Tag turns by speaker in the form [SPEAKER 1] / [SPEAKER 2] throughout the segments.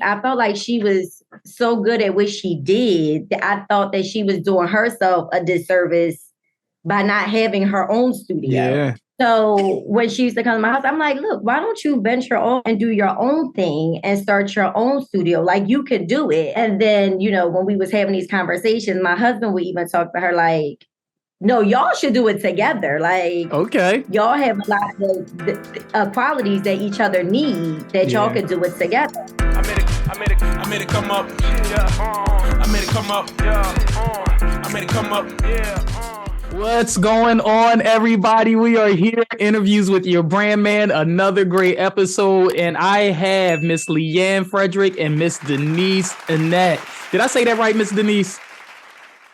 [SPEAKER 1] I felt like she was so good at what she did that I thought that she was doing herself a disservice by not having her own studio.
[SPEAKER 2] Yeah.
[SPEAKER 1] So when she used to come to my house, I'm like, look, why don't you venture off and do your own thing and start your own studio? Like you could do it. And then, when we was having these conversations, my husband would even talk to her like, no, y'all should do it together. Like,
[SPEAKER 2] okay,
[SPEAKER 1] y'all have a lot of qualities that each other need that y'all could do it together.
[SPEAKER 3] I made it come up. Yeah. I made it come up. Yeah. I made it come up. Yeah.
[SPEAKER 2] What's going on, everybody? We are here, Interviews with Your Brand Man, another great episode, and I have Miss Liane Frederick and Miss Denise Annette. Did I say that right, Miss Denise?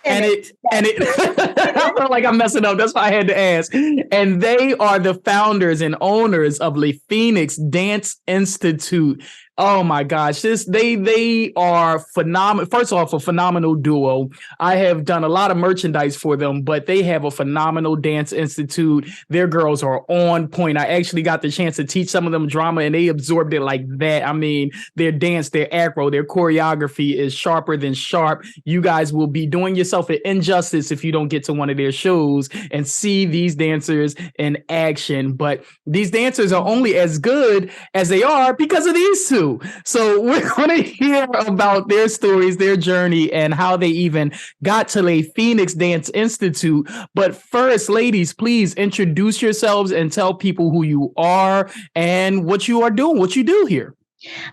[SPEAKER 2] And it I feel like I'm messing up. That's why I had to ask. And they are the founders and owners of LePhoenix Dance Institute. Oh my gosh, they are phenomenal. First off, a phenomenal duo. I have done a lot of merchandise for them, but they have a phenomenal dance institute. Their girls are on point. I actually got the chance to teach some of them drama, and they absorbed it like that. I mean, their dance, their acro, their choreography is sharper than sharp. You guys will be doing yourself an injustice if you don't get to one of their shows and see these dancers in action. But these dancers are only as good as they are because of these two. So we're going to hear about their stories, their journey, and how they even got to LePhoenix Dance Institute. But first, ladies, please introduce yourselves and tell people who you are and what you are doing, what you do here.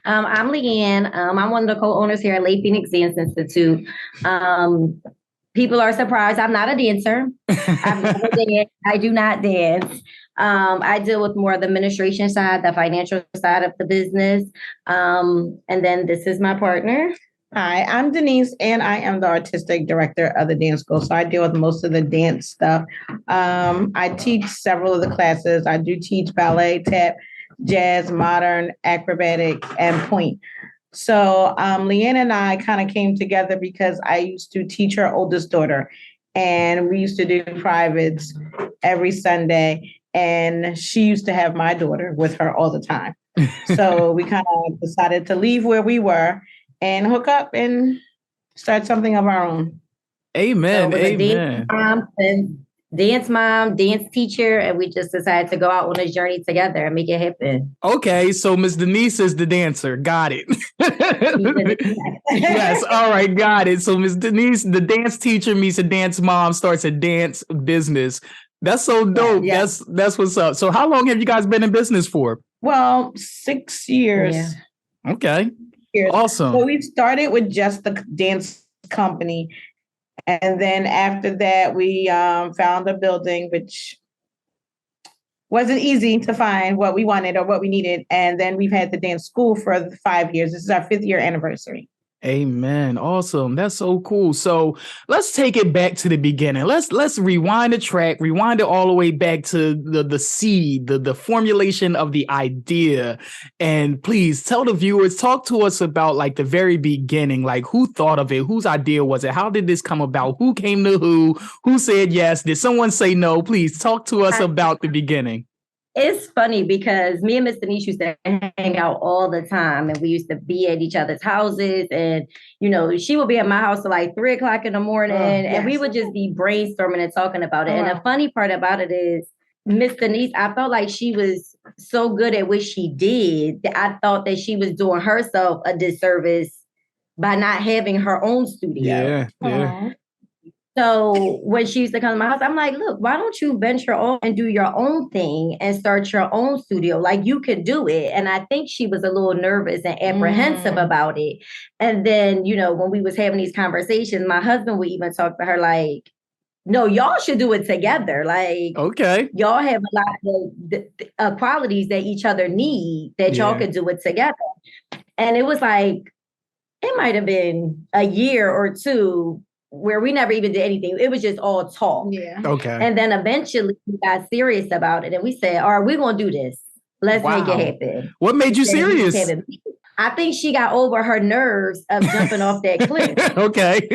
[SPEAKER 1] I'm Liane. I'm one of the co-owners here at LePhoenix Dance Institute. People are surprised. I'm not a dancer. I've never danced. I do not dance. I deal with more of the administration side, the financial side of the business. And then this is my partner.
[SPEAKER 4] Hi, I'm Denise, and I am the artistic director of the dance school. So I deal with most of the dance stuff. I teach several of the classes. I do teach ballet, tap, jazz, modern, acrobatic, and point. So Liane and I kind of came together because I used to teach her oldest daughter, and we used to do privates every Sunday. And she used to have my daughter with her all the time. So we kind of decided to leave where we were and hook up and start something of our own.
[SPEAKER 2] Amen.
[SPEAKER 1] So
[SPEAKER 2] Amen.
[SPEAKER 1] Dance mom, dance teacher, and we just decided to go out on a journey together and make it happen.
[SPEAKER 2] Okay, so Miss Denise is the dancer. Got it. Yes, all right, got it. So Miss Denise, the dance teacher meets a dance mom, starts a dance business. That's so dope. Yeah. That's what's up. So how long have you guys been in business for?
[SPEAKER 4] Well, 6 years.
[SPEAKER 1] Yeah.
[SPEAKER 2] Okay. Awesome.
[SPEAKER 4] So we started with just the dance company. And then after that, we found a building, which wasn't easy to find what we wanted or what we needed. And then we've had the dance school for 5 years. This is our 5th year anniversary.
[SPEAKER 2] Amen. Awesome. That's so cool. So let's take it back to the beginning. Let's rewind the track, rewind it all the way back to the seed, the formulation of the idea. And please tell the viewers, talk to us about like the very beginning, like who thought of it? Whose idea was it? How did this come about? Who came to who said yes? Did someone say no? Please talk to us about the beginning.
[SPEAKER 1] It's funny because me and Miss Denise used to hang out all the time, and we used to be at each other's houses, and she would be at my house till like 3:00 in the morning, and we would just be brainstorming and talking about it. And the funny part about it is Miss Denise, I felt like she was so good at what she did that I thought that she was doing herself a disservice by not having her own studio.
[SPEAKER 2] Yeah.
[SPEAKER 1] So when she used to come to my house, I'm like, look, why don't you venture off and do your own thing and start your own studio? Like you could do it. And I think she was a little nervous and apprehensive about it. And then, when we was having these conversations, my husband would even talk to her like, no, y'all should do it together. Like,
[SPEAKER 2] okay,
[SPEAKER 1] y'all have a lot of qualities that each other need that y'all could do it together. And it was like, it might have been a year or two where we never even did anything. It was just all talk.
[SPEAKER 4] Yeah.
[SPEAKER 2] Okay.
[SPEAKER 1] And then eventually we got serious about it. And we said, all right, we're going to do this. Let's make it happen.
[SPEAKER 2] What made you serious?
[SPEAKER 1] I think she got over her nerves of jumping off that cliff.
[SPEAKER 2] Okay.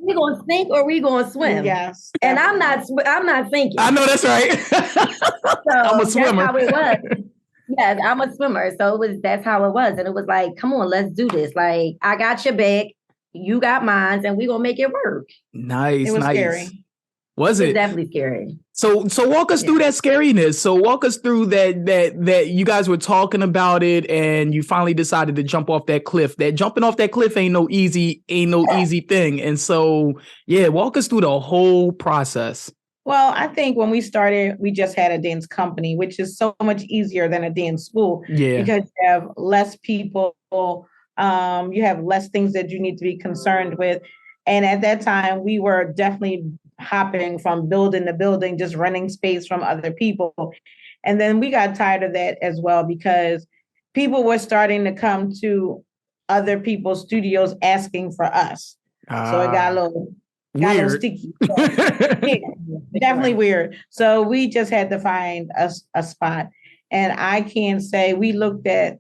[SPEAKER 1] We gonna sink or we gonna swim?
[SPEAKER 4] Yes.
[SPEAKER 1] And I'm not sinking.
[SPEAKER 2] I know that's right.
[SPEAKER 1] So
[SPEAKER 2] I'm a swimmer.
[SPEAKER 1] That's how it was. Yes, I'm a swimmer. So that's how it was. And it was like, come on, let's do this. Like, I got your back, you got mine, and we're gonna make it work.
[SPEAKER 2] Nice,
[SPEAKER 4] It was
[SPEAKER 2] nice.
[SPEAKER 4] scary.
[SPEAKER 2] Was
[SPEAKER 1] It was
[SPEAKER 2] it?
[SPEAKER 1] definitely scary.
[SPEAKER 2] So walk us through that scariness. So walk us through that you guys were talking about it and you finally decided to jump off that cliff. That jumping off that cliff ain't no easy thing. And so, yeah, walk us through the whole process.
[SPEAKER 4] Well, I think when we started, we just had a dance company, which is so much easier than a dance school.
[SPEAKER 2] Yeah.
[SPEAKER 4] Because you have less people, you have less things that you need to be concerned with. And at that time, we were definitely hopping from building to building, just renting space from other people. And then we got tired of that as well because people were starting to come to other people's studios asking for us. So it got a little sticky. Yeah, definitely weird. So we just had to find a spot. And I can say we looked at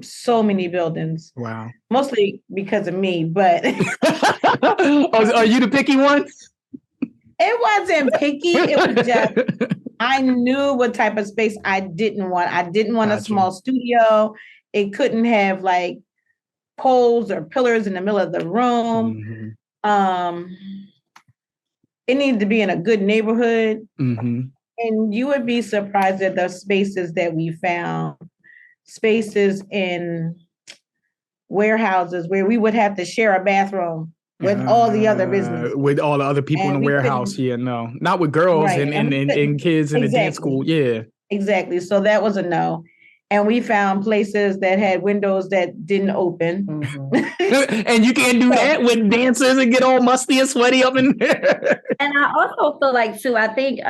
[SPEAKER 4] so many buildings.
[SPEAKER 2] Wow.
[SPEAKER 4] Mostly because of me, but
[SPEAKER 2] Are you the picky one?
[SPEAKER 4] It wasn't picky. It was just I knew what type of space I didn't want. I didn't want a small studio. It couldn't have like poles or pillars in the middle of the room. Mm-hmm. It needed to be in a good neighborhood. Mm-hmm. And you would be surprised at the spaces that we found. Spaces in warehouses where we would have to share a bathroom with all the other business.
[SPEAKER 2] With all the other people in the warehouse. Yeah, no. Not with girls and kids in the dance school. Yeah. Exactly. So that was a no. And we found places that had windows that didn't open. Mm-hmm. And you can't do that with dancers and get all musty and sweaty up in there.
[SPEAKER 1] And I also feel like, too, I think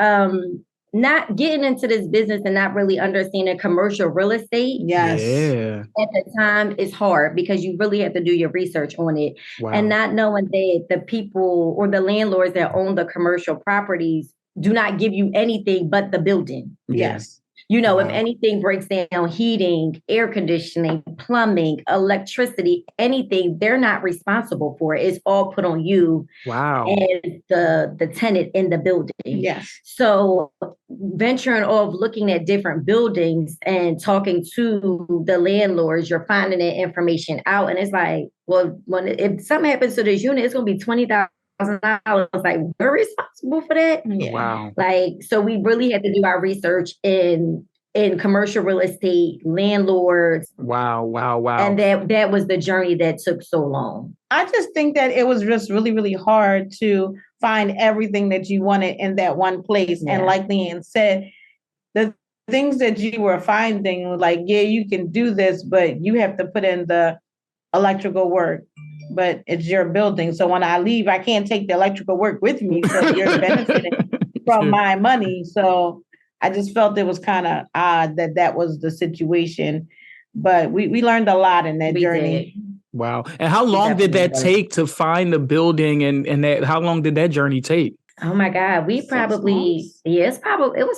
[SPEAKER 1] not getting into this business and not really understanding commercial real estate.
[SPEAKER 4] Yes.
[SPEAKER 1] Yeah. At the time is hard because you really have to do your research on it. Wow. And not knowing that the people or the landlords that own the commercial properties do not give you anything but the building.
[SPEAKER 4] Yes.
[SPEAKER 1] You know, if anything breaks down, heating, air conditioning, plumbing, electricity, anything, they're not responsible for it. It's all put on you.
[SPEAKER 2] Wow.
[SPEAKER 1] And the tenant in the building.
[SPEAKER 4] Yes.
[SPEAKER 1] So venturing off, looking at different buildings and talking to the landlords, you're finding that information out. And it's like, well, if something happens to this unit, it's going to be $20,000. Like, we're responsible for that.
[SPEAKER 2] Yeah. Wow.
[SPEAKER 1] Like, so we really had to do our research in commercial real estate, landlords.
[SPEAKER 2] Wow.
[SPEAKER 1] And that was the journey that took so long.
[SPEAKER 4] I just think that it was just really, really hard to find everything that you wanted in that one place. Yeah. And like Liane said, the things that you were finding, like, yeah, you can do this, but you have to put in the electrical work. But it's your building. So when I leave, I can't take the electrical work with me. So you're benefiting from my money. So I just felt it was kind of odd that was the situation. But we learned a lot in that journey.
[SPEAKER 2] Did. Wow. And how long did that take to find the building and that? How long did that journey take?
[SPEAKER 1] Oh my God. It was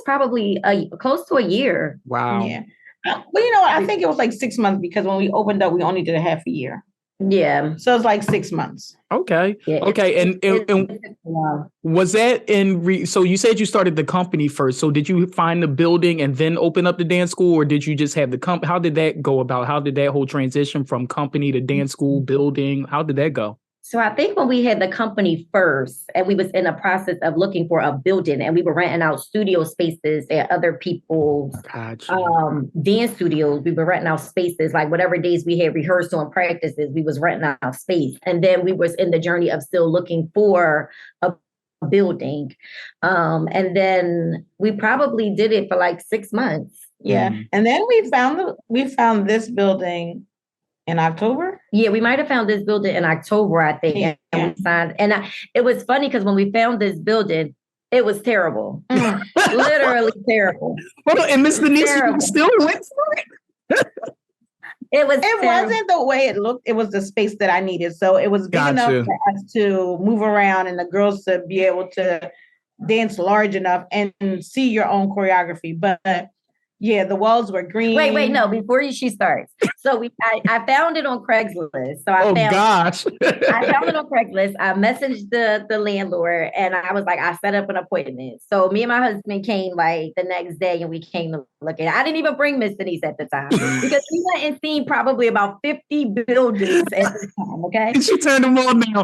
[SPEAKER 1] probably close to a year.
[SPEAKER 2] Wow.
[SPEAKER 4] Yeah. Well, you know what? I think it was like 6 months because when we opened up, we only did a half a year.
[SPEAKER 1] Yeah.
[SPEAKER 4] So it's like 6 months.
[SPEAKER 2] Okay. Yeah, okay. And was that so you said you started the company first. So did you find the building and then open up the dance school, or did you just have the company? How did that go about? How did that whole transition from company to dance school building? How did that go?
[SPEAKER 1] So I think when we had the company first and we was in the process of looking for a building and we were renting out studio spaces at other people's dance studios, we were renting out spaces, like whatever days we had rehearsal and practices, we was renting out space. And then we was in the journey of still looking for a building. And then we probably did it for like 6 months.
[SPEAKER 4] Yeah. And then we found this building in October?
[SPEAKER 1] Yeah, we might have found this building in October, I think. Yeah. And we signed. And it was funny because when we found this building, it was terrible. Literally terrible.
[SPEAKER 2] And Miss Denise, you still went for it?
[SPEAKER 1] It
[SPEAKER 4] wasn't the way it looked. It was the space that I needed. So it was big enough for us to move around and the girls to be able to dance large enough and see your own choreography. But Yeah, the walls were green.
[SPEAKER 1] Wait, no, before she starts. So I found it on Craigslist. So
[SPEAKER 2] gosh.
[SPEAKER 1] I found it on Craigslist. I messaged the landlord and I was like, I set up an appointment. So me and my husband came like the next day and we came to look at it. I didn't even bring Miss Denise at the time because we went and seen probably about 50 buildings at the time. Okay.
[SPEAKER 2] And she turned them on now.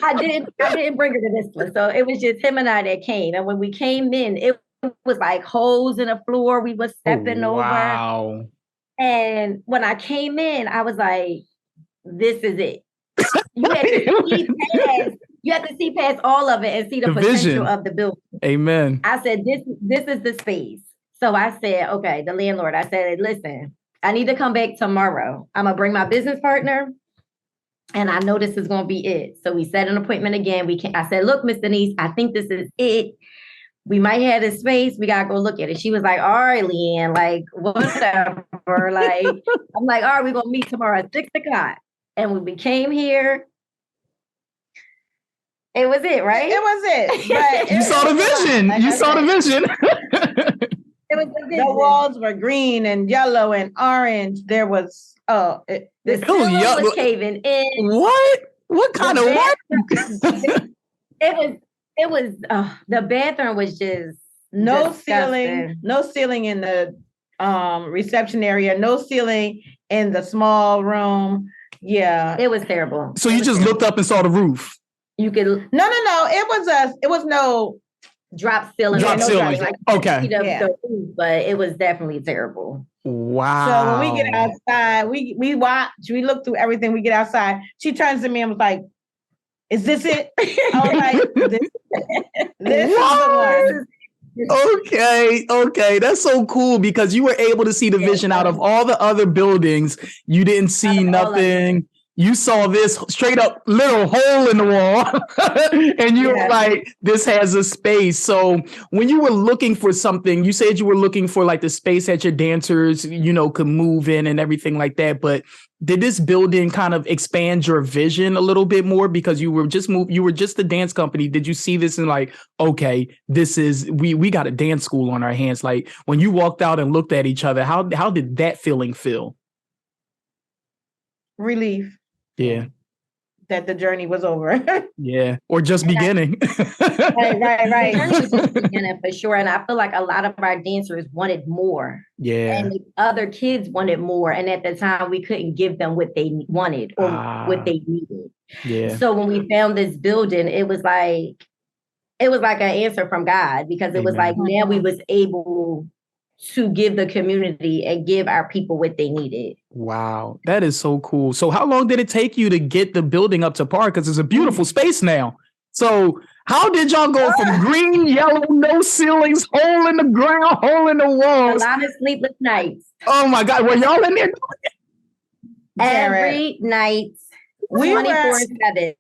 [SPEAKER 1] I didn't bring her to this one. So it was just him and I that came. And when we came in, it was like holes in the floor. We was stepping over.
[SPEAKER 2] Wow.
[SPEAKER 1] And when I came in, I was like, this is it. You had to see past all of it and see the potential
[SPEAKER 2] vision
[SPEAKER 1] of the building.
[SPEAKER 2] Amen.
[SPEAKER 1] I said, this is the space. So I said, okay, the landlord, I said, listen, I need to come back tomorrow. I'm gonna bring my business partner. And I know this is gonna be it. So we set an appointment again. I said, look, Miss Denise, I think this is it. We might have this space. We gotta go look at it. She was like, all right, Liane, like whatever. Like, I'm like, all right, we're gonna meet tomorrow at 6 o'clock. And when we came here, it was it, right?
[SPEAKER 4] It was it. But
[SPEAKER 2] you saw the vision. You saw the vision.
[SPEAKER 1] It was the vision.
[SPEAKER 4] The walls were green and yellow and orange. There was
[SPEAKER 1] the ceiling was caving in.
[SPEAKER 2] What kind of what?
[SPEAKER 1] It was the bathroom was just
[SPEAKER 4] no
[SPEAKER 1] disgusting.
[SPEAKER 4] ceiling in the reception area, no ceiling in the small room. Yeah.
[SPEAKER 1] It was terrible.
[SPEAKER 2] So you just looked up and saw the roof.
[SPEAKER 1] You could
[SPEAKER 4] No. It was no
[SPEAKER 1] drop ceiling.
[SPEAKER 2] Drop ceiling.
[SPEAKER 1] Like,
[SPEAKER 2] okay.
[SPEAKER 1] But it was definitely terrible.
[SPEAKER 2] Wow.
[SPEAKER 4] So when we get outside, we watch, we look through everything, we get outside. She turns to me and was like, is this it? I was like, this is the one.
[SPEAKER 2] Okay. That's so cool because you were able to see the vision out of all the other buildings. You didn't see nothing. You saw this straight up little hole in the wall and you were like, this has a space. So when you were looking for something, you said you were looking for like the space that your dancers, could move in and everything like that. But did this building kind of expand your vision a little bit more because you were just the dance company? Did you see this and like, okay, this is, we got a dance school on our hands. Like when you walked out and looked at each other, how did that feeling feel?
[SPEAKER 4] Relief.
[SPEAKER 2] Yeah.
[SPEAKER 4] That the journey was over.
[SPEAKER 2] Yeah. Or just beginning.
[SPEAKER 4] Right.
[SPEAKER 1] The journey was just beginning for sure. And I feel like a lot of our dancers wanted more.
[SPEAKER 2] Yeah.
[SPEAKER 1] And the other kids wanted more. And at the time we couldn't give them what they wanted or what they needed.
[SPEAKER 2] Yeah.
[SPEAKER 1] So when we found this building, it was like an answer from God because it was like now we was able to give the community and give our people what they needed.
[SPEAKER 2] Wow, that is so cool. So how long did it take you to get the building up to par? Because it's a beautiful space now. So how did y'all go from green, yellow, no ceilings, hole in the ground, hole in the walls?
[SPEAKER 1] A lot of sleepless nights.
[SPEAKER 2] Oh my God, were y'all in there?
[SPEAKER 1] Every night, 24/7.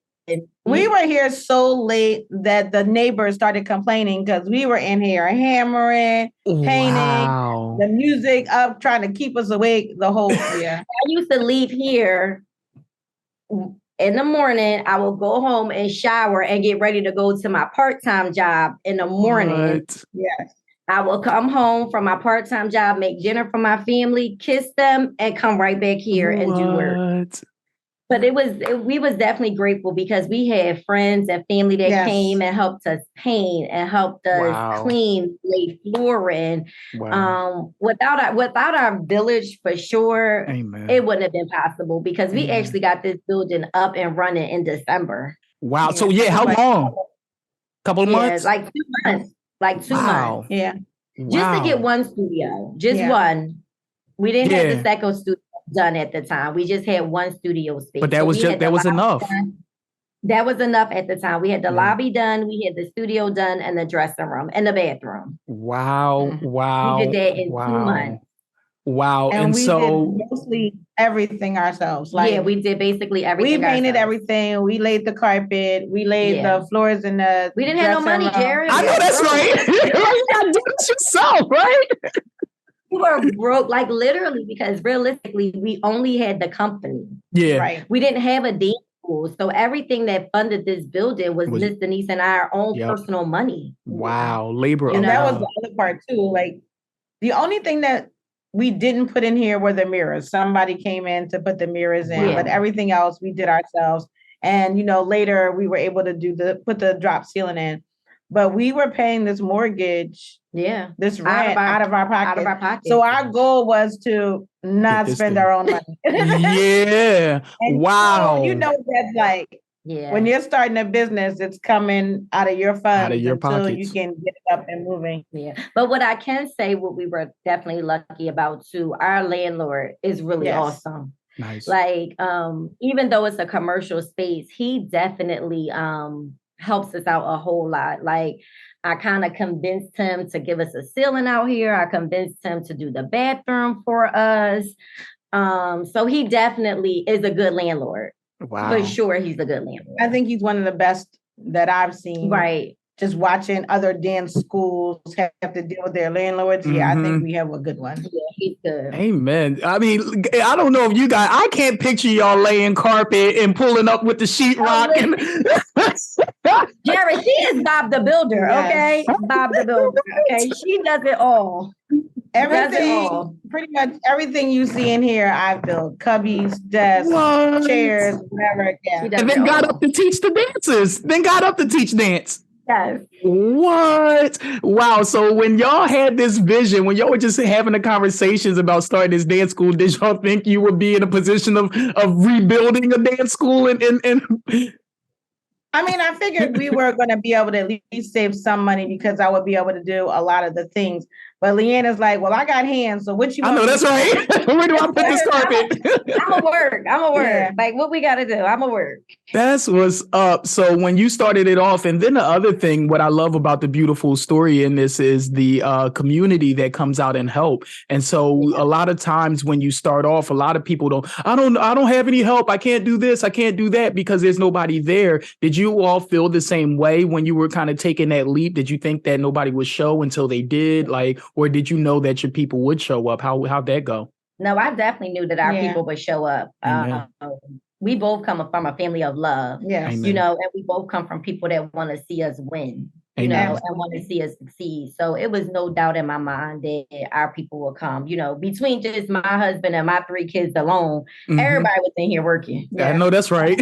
[SPEAKER 4] We were here so late that the neighbors started complaining because we were in here hammering, painting, the music up, trying to keep us awake the whole year.
[SPEAKER 1] I used to leave here in the morning. I will go home and shower and get ready to go to my part-time job in the morning.
[SPEAKER 2] What?
[SPEAKER 4] Yes.
[SPEAKER 1] I will come home from my part-time job, make dinner for my family, kiss them, and come right back here and do work. But we was definitely grateful because we had friends and family that came and helped us paint and helped us clean, lay flooring. Without our village, for sure, it wouldn't have been possible because we actually got this building up and running in December.
[SPEAKER 2] Wow. So how long? Couple of months?
[SPEAKER 1] Like 2 months. Like 2 months.
[SPEAKER 4] Yeah.
[SPEAKER 1] Just to get one studio. Just one. We didn't have the second studio done at the time. We just had one studio space.
[SPEAKER 2] But that was enough.
[SPEAKER 1] That was enough at the time. We had the lobby done, we had the studio done, and the dressing room and the bathroom.
[SPEAKER 2] Wow.
[SPEAKER 1] We did that in 2 months.
[SPEAKER 2] Wow.
[SPEAKER 4] And we did mostly everything ourselves. Like,
[SPEAKER 1] we did basically everything.
[SPEAKER 4] We painted everything. We laid the carpet. We laid the floors in the.
[SPEAKER 1] We didn't have no money, Jerry.
[SPEAKER 2] I know that's right. You gotta do this yourself, right?
[SPEAKER 1] We were broke, like literally, because realistically, we only had the company.
[SPEAKER 2] Yeah.
[SPEAKER 4] Right.
[SPEAKER 1] We didn't have a dance school. So everything that funded this building was Miss Denise and our own personal money.
[SPEAKER 2] Wow. Labor.
[SPEAKER 4] And that was the other part too. Like, The only thing that we didn't put in here were the mirrors. Somebody came in to put the mirrors in, but everything else we did ourselves. And, later we were able to put the drop ceiling in. But we were paying this mortgage, this rent out of our pocket. So our goal was to not spend our own money.
[SPEAKER 2] Yeah. Wow.
[SPEAKER 4] That's like, when you're starting a business, it's coming out of your funds until pockets. You can get it up and moving.
[SPEAKER 1] Yeah. But what I can say, what we were definitely lucky about too, our landlord is really awesome.
[SPEAKER 2] Nice.
[SPEAKER 1] Like, even though it's a commercial space, he definitely helps us out a whole lot. Like, I kind of convinced him to give us a ceiling out here. I convinced him to do the bathroom for us. So he definitely is a good landlord.
[SPEAKER 2] Wow.
[SPEAKER 1] For sure, he's a good landlord.
[SPEAKER 4] I think he's one of the best that I've seen.
[SPEAKER 1] Right.
[SPEAKER 4] Just watching other dance schools have to deal with their landlords. Yeah, I think we have a good one.
[SPEAKER 1] Yeah, he's good.
[SPEAKER 2] Amen. I mean, I don't know if you guys, I can't picture y'all laying carpet and pulling up with the sheetrock.
[SPEAKER 1] Jared, she is Bob the Builder, okay? Bob the Builder, okay? She does it all.
[SPEAKER 4] Pretty much everything you see in here, I've built. Cubbies, desks, chairs, whatever. Yeah.
[SPEAKER 2] And then got up to teach the dancers. Dance.
[SPEAKER 1] Yes.
[SPEAKER 2] What? Wow. So when y'all had this vision, when y'all were just having the conversations about starting this dance school, did y'all think you would be in a position of rebuilding a dance school? And
[SPEAKER 4] I mean, I figured we were going to be able to at least save some money because I would be able to do a lot of the things. But Liane is like, well, I got hands, so what you want?
[SPEAKER 2] I know, that's right. Where do I put this carpet?
[SPEAKER 1] I'm a work. Yeah. Like, what we got to do? I'm a work.
[SPEAKER 2] That's what's up. So when you started it off, and then the other thing, what I love about the beautiful story in this is the community that comes out and help. And so a lot of times when you start off, a lot of people I don't have any help. I can't do this. I can't do that because there's nobody there. Did you all feel the same way when you were kind of taking that leap? Did you think that nobody would show until they did? Or did you know that your people would show up? How'd that go?
[SPEAKER 1] No, I definitely knew that our people would show up. We both come from a family of love, and we both come from people that want to see us win, and want to see us succeed. So it was no doubt in my mind that our people will come. Between just my husband and my 3 kids alone, everybody was in here working.
[SPEAKER 2] Yeah. I know that's right.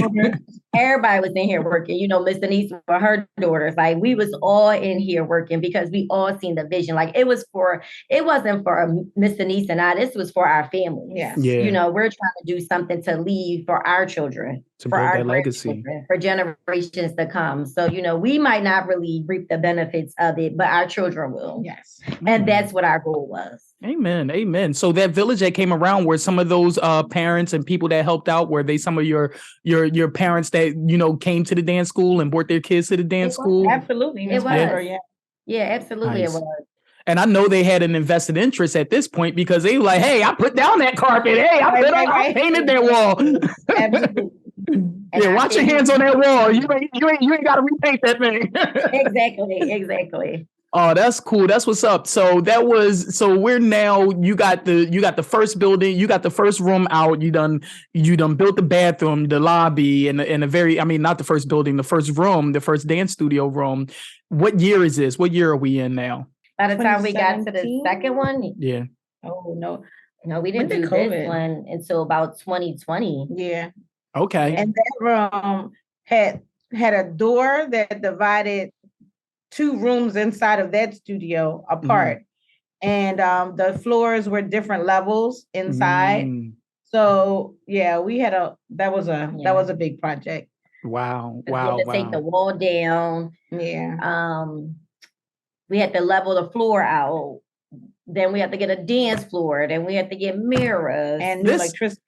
[SPEAKER 1] Everybody was in here working. Miss Denise for her daughters. Like, we was all in here working because we all seen the vision. Like, it wasn't for Miss Denise and I. This was for our family.
[SPEAKER 4] Yes.
[SPEAKER 2] Yeah.
[SPEAKER 1] We're trying to do something to leave for our children,
[SPEAKER 2] to
[SPEAKER 1] for our
[SPEAKER 2] legacy,
[SPEAKER 1] for generations to come. So, we might not really reap the benefits of it, but our children will.
[SPEAKER 4] Yes.
[SPEAKER 1] And that's what our goal was.
[SPEAKER 2] Amen. So that village that came around, were some of those parents and people that helped out, were they some of your parents that, came to the dance school and brought their kids to the dance school?
[SPEAKER 4] Absolutely.
[SPEAKER 1] It was. Yeah, absolutely.
[SPEAKER 2] Nice.
[SPEAKER 1] It was.
[SPEAKER 2] And I know they had an invested interest at this point because they were like, hey, I put down that carpet. Hey, I painted that wall.
[SPEAKER 4] Absolutely.
[SPEAKER 2] Yeah, watch your hands on that wall. You ain't got to repaint that thing.
[SPEAKER 1] Exactly.
[SPEAKER 2] Oh, that's cool. That's what's up. So we're now, you got the first building, you got the first room out, you done built the bathroom, the lobby, and not the first building, the first room, the first dance studio room. What year is this? What year are we in now?
[SPEAKER 1] By the time we got to the second one?
[SPEAKER 2] Yeah.
[SPEAKER 1] Oh, no, we didn't do this one until about 2020.
[SPEAKER 4] Yeah.
[SPEAKER 2] Okay.
[SPEAKER 4] And that room had a door that divided 2 rooms inside of that studio apart. And the floors were different levels inside. So that was a big project.
[SPEAKER 2] Wow.
[SPEAKER 1] We had to take the wall down.
[SPEAKER 4] Yeah.
[SPEAKER 1] We had to level the floor out. Then we had to get a dance floor. Then we had to get mirrors
[SPEAKER 4] and electricity.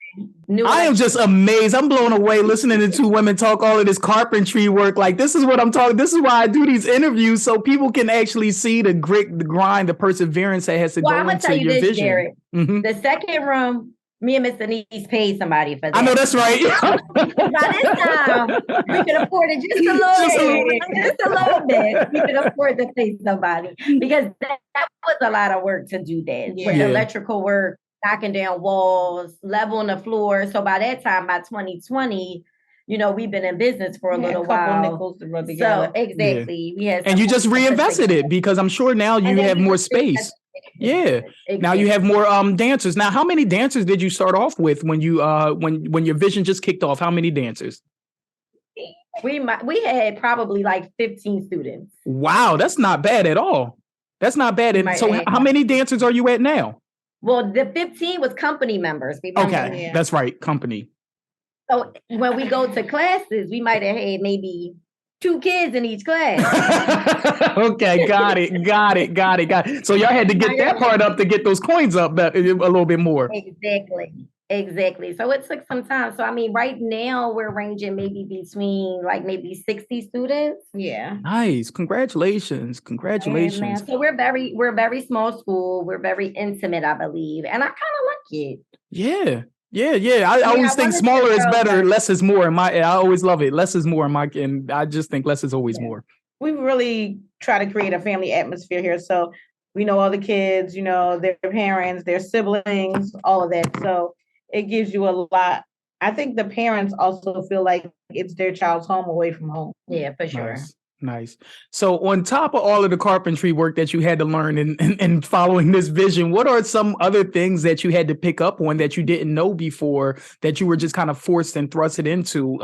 [SPEAKER 2] I am just amazed. I'm blown away listening to 2 women talk all of this carpentry work. Like, this is what I'm talking. This is why I do these interviews, so people can actually see the grit, the grind, the perseverance that has to go into your vision. Jared,
[SPEAKER 1] the second room, me and Miss Denise paid somebody for that.
[SPEAKER 2] I know that's right.
[SPEAKER 1] By this time, we could afford it just a little bit. We could afford to pay somebody because that was a lot of work to do that. With electrical work, knocking down walls, leveling the floor. So by that time, by 2020, we've been in business for a little while.
[SPEAKER 4] Nickels to rub together.
[SPEAKER 1] So exactly.
[SPEAKER 2] And you just reinvested it because I'm sure now you have more space. Yeah. Now you have more dancers. Now, how many dancers did you start off with when you when your vision just kicked off? How many dancers?
[SPEAKER 1] We had probably like 15 students.
[SPEAKER 2] Wow, that's not bad at all. That's not bad. And so how many dancers are you at now?
[SPEAKER 1] Well, the 15 was company members. Remember?
[SPEAKER 2] Okay, that's right, company.
[SPEAKER 1] So when we go to classes, we might have had maybe 2 kids in each class.
[SPEAKER 2] Okay, got it. So y'all had to get that part up to get those coins up a little bit more.
[SPEAKER 1] Exactly. So it took some time. So I mean, right now we're ranging maybe between like maybe 60 students.
[SPEAKER 4] Yeah.
[SPEAKER 2] Nice. Congratulations.
[SPEAKER 1] So we're very small school. We're very intimate, I believe. And I kind of like it.
[SPEAKER 2] Yeah. I always think smaller is better, less is more. I always love it. Less is more. And I just think less is always more.
[SPEAKER 4] We really try to create a family atmosphere here. So we know all the kids, their parents, their siblings, all of that. So it gives you a lot. I think the parents also feel like it's their child's home away from home.
[SPEAKER 1] Yeah, for sure.
[SPEAKER 2] Nice. So on top of all of the carpentry work that you had to learn and following this vision, what are some other things that you had to pick up on that you didn't know before that you were just kind of forced and thrusted into?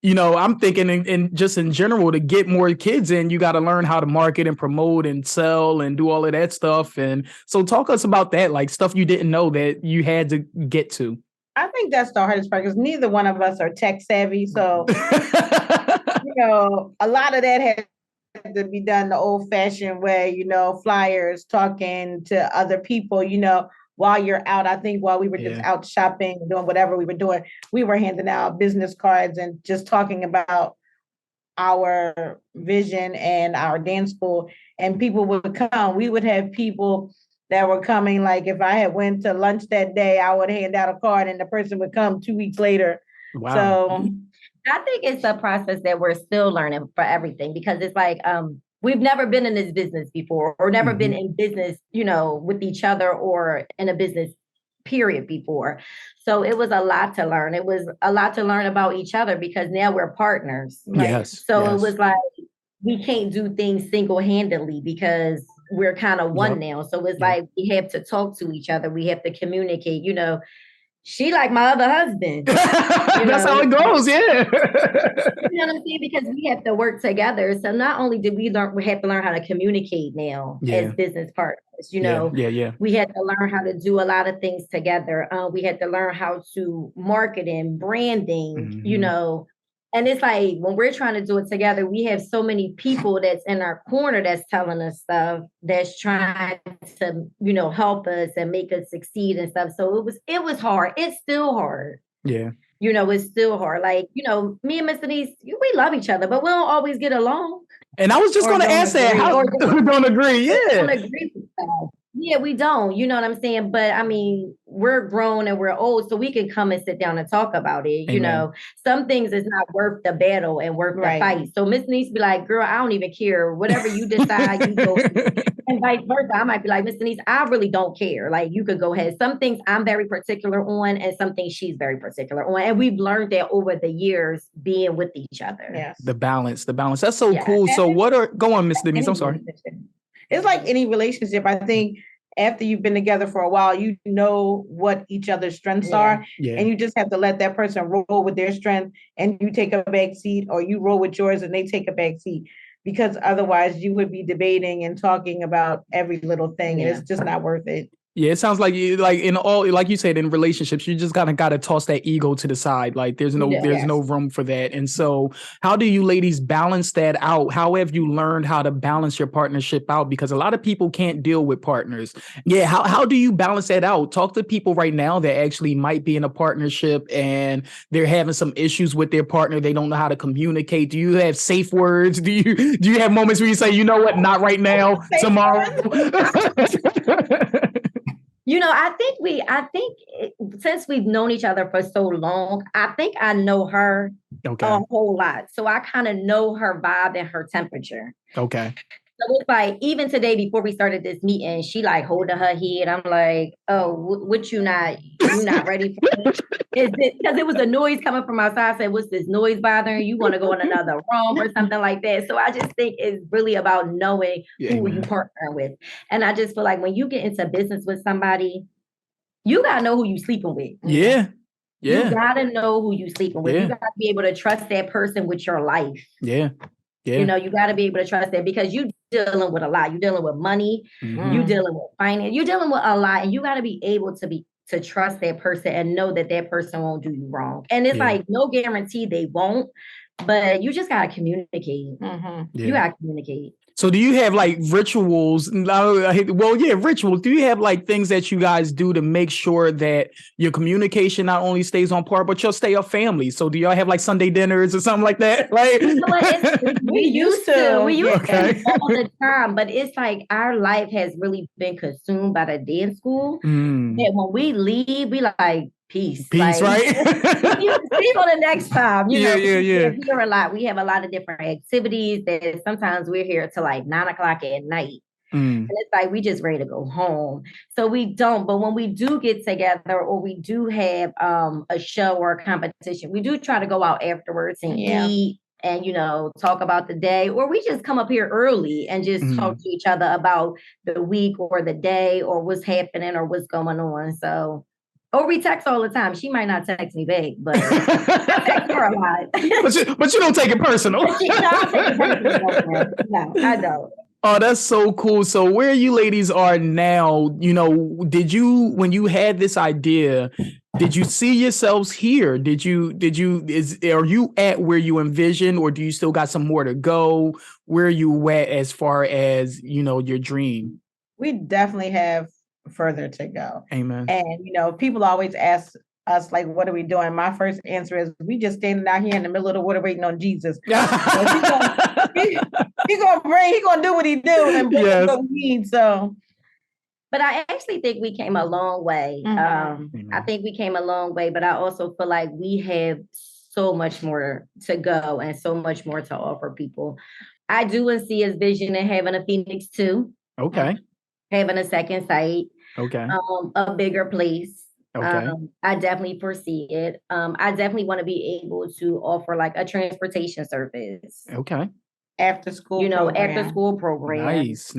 [SPEAKER 2] I'm thinking in just in general, to get more kids in, you got to learn how to market and promote and sell and do all of that stuff. And so talk us about that, like stuff you didn't know that you had to get to.
[SPEAKER 4] I think that's the hardest part because neither one of us are tech savvy. So, a lot of that had to be done the old fashioned way, flyers, talking to other people, while you're out. I think while we were just out shopping, doing whatever we were doing, we were handing out business cards and just talking about our vision and our dance school. And people would come. We would have people that were coming. Like if I had went to lunch that day, I would hand out a card and the person would come 2 weeks later.
[SPEAKER 2] Wow.
[SPEAKER 4] So
[SPEAKER 1] I think it's a process that we're still learning for everything because it's like, we've never been in this business before or never been in business, with each other or in a business period before. So it was a lot to learn. It was a lot to learn about each other because now we're partners.
[SPEAKER 2] Yes.
[SPEAKER 1] So it was like, we can't do things single-handedly because we're kind of one now. So it's like, we have to talk to each other. We have to communicate, she like my other husband.
[SPEAKER 2] That's how it goes. Yeah.
[SPEAKER 1] You know what I'm saying? Because we have to work together. So not only did we have to learn how to communicate now as business partners, we had to learn how to do a lot of things together. We had to learn how to market and branding, and it's like when we're trying to do it together, we have so many people that's in our corner that's telling us stuff, that's trying to, help us and make us succeed and stuff. So it was hard. It's still hard.
[SPEAKER 2] Yeah.
[SPEAKER 1] It's still hard. Like, me and Miss Denise, we love each other, but we don't always get along.
[SPEAKER 2] And I was just going to ask that. How we don't agree? Yeah.
[SPEAKER 1] Don't agree with that. Yeah, we don't. You know what I'm saying? But I mean, we're grown and we're old, so we can come and sit down and talk about it.
[SPEAKER 2] Amen.
[SPEAKER 1] Some things is not worth the battle and worth the fight. So Miss Denise be like, girl, I don't even care. Whatever you decide, you go. And vice versa. I might be like, Miss Denise, I really don't care. Like, you could go ahead. Some things I'm very particular on and some things she's very particular on. And we've learned that over the years being with each other.
[SPEAKER 4] Yes.
[SPEAKER 2] The balance. That's so cool. So go on, Miss Denise. I'm sorry.
[SPEAKER 4] It's like any relationship. I think after you've been together for a while, you know what each other's strengths are. Yeah. And you just have to let that person roll with their strength and you take a back seat, or you roll with yours and they take a back seat. Because otherwise you would be debating and talking about every little thing. And it's just not worth it.
[SPEAKER 2] Yeah, it sounds like like you said, in relationships, you just gotta toss that ego to the side. Like there's no room for that. And so how do you ladies balance that out? How have you learned how to balance your partnership out? Because a lot of people can't deal with partners. Yeah, how do you balance that out? Talk to people right now that actually might be in a partnership and they're having some issues with their partner. They don't know how to communicate. Do you have safe words? Do you have moments where you say, you know what, not right now, tomorrow?
[SPEAKER 1] I think since we've known each other for so long, I think I know her a whole lot. So I kind of know her vibe and her temperature.
[SPEAKER 2] Okay.
[SPEAKER 1] So it's like, even today, before we started this meeting, she like holding her head. I'm like, oh, what you not ready for? Is it because it was a noise coming from outside? I said, what's this noise bothering you? Want to go in another room or something like that? So I just think it's really about knowing who you partner with. And I just feel like when you get into business with somebody, you gotta know who you sleeping with.
[SPEAKER 2] Yeah.
[SPEAKER 1] You gotta know who you sleeping with.
[SPEAKER 2] Yeah.
[SPEAKER 1] You gotta be able to trust that person with your life.
[SPEAKER 2] Yeah. Yeah.
[SPEAKER 1] You know, you got to be able to trust that, because you dealing with a lot. You're dealing with money. You dealing with finance. You're dealing with a lot, and you got to be able to trust that person and know that that person won't do you wrong. And it's like no guarantee they won't, but you just got to communicate. You got to communicate.
[SPEAKER 2] So do you have like rituals? Rituals. Do you have like things that you guys do to make sure that your communication not only stays on par, but you'll stay a family? So do y'all have like Sunday dinners or something like that? Like
[SPEAKER 1] we used to all the time, but it's like our life has really been consumed by the dance school. And when we leave, we like, peace, like,
[SPEAKER 2] right?
[SPEAKER 1] See you on the next time. You know,
[SPEAKER 2] yeah.
[SPEAKER 1] We're here a lot. We have a lot of different activities that sometimes we're here till like 9 o'clock at night. And it's like we just ready to go home. So we don't. But when we do get together, or we do have a show or a competition, we do try to go out afterwards and eat and, you know, talk about the day, or we just come up here early and just talk to each other about the week or the day or what's happening or what's going on. So. Or we text all the time. She might not text me back, but I text her a lot.
[SPEAKER 2] but you don't take it personal.
[SPEAKER 1] No, I don't.
[SPEAKER 2] Oh, that's so cool. So where you ladies are now, you know, when you had this idea, did you see yourselves here? Are you at where you envisioned, or do you still got some more to go? Where are you at as far as, you know, your dream?
[SPEAKER 4] We definitely have further to go.
[SPEAKER 2] Amen.
[SPEAKER 4] And, you know, people always ask us, like, what are we doing? My first answer is, we just standing out here in the middle of the water waiting on Jesus. He gonna do what he do and bring us what we need. So,
[SPEAKER 1] but I actually think we came a long way. I think we came a long way, but I also feel like we have so much more to go and so much more to offer people. I do see his vision in having a Phoenix too.
[SPEAKER 2] Okay.
[SPEAKER 1] Having a second site.
[SPEAKER 2] Okay.
[SPEAKER 1] A bigger place.
[SPEAKER 2] Okay.
[SPEAKER 1] I definitely foresee it. I definitely want to be able to offer like a transportation service.
[SPEAKER 2] Okay.
[SPEAKER 4] After school,
[SPEAKER 1] after school program.
[SPEAKER 2] Nice.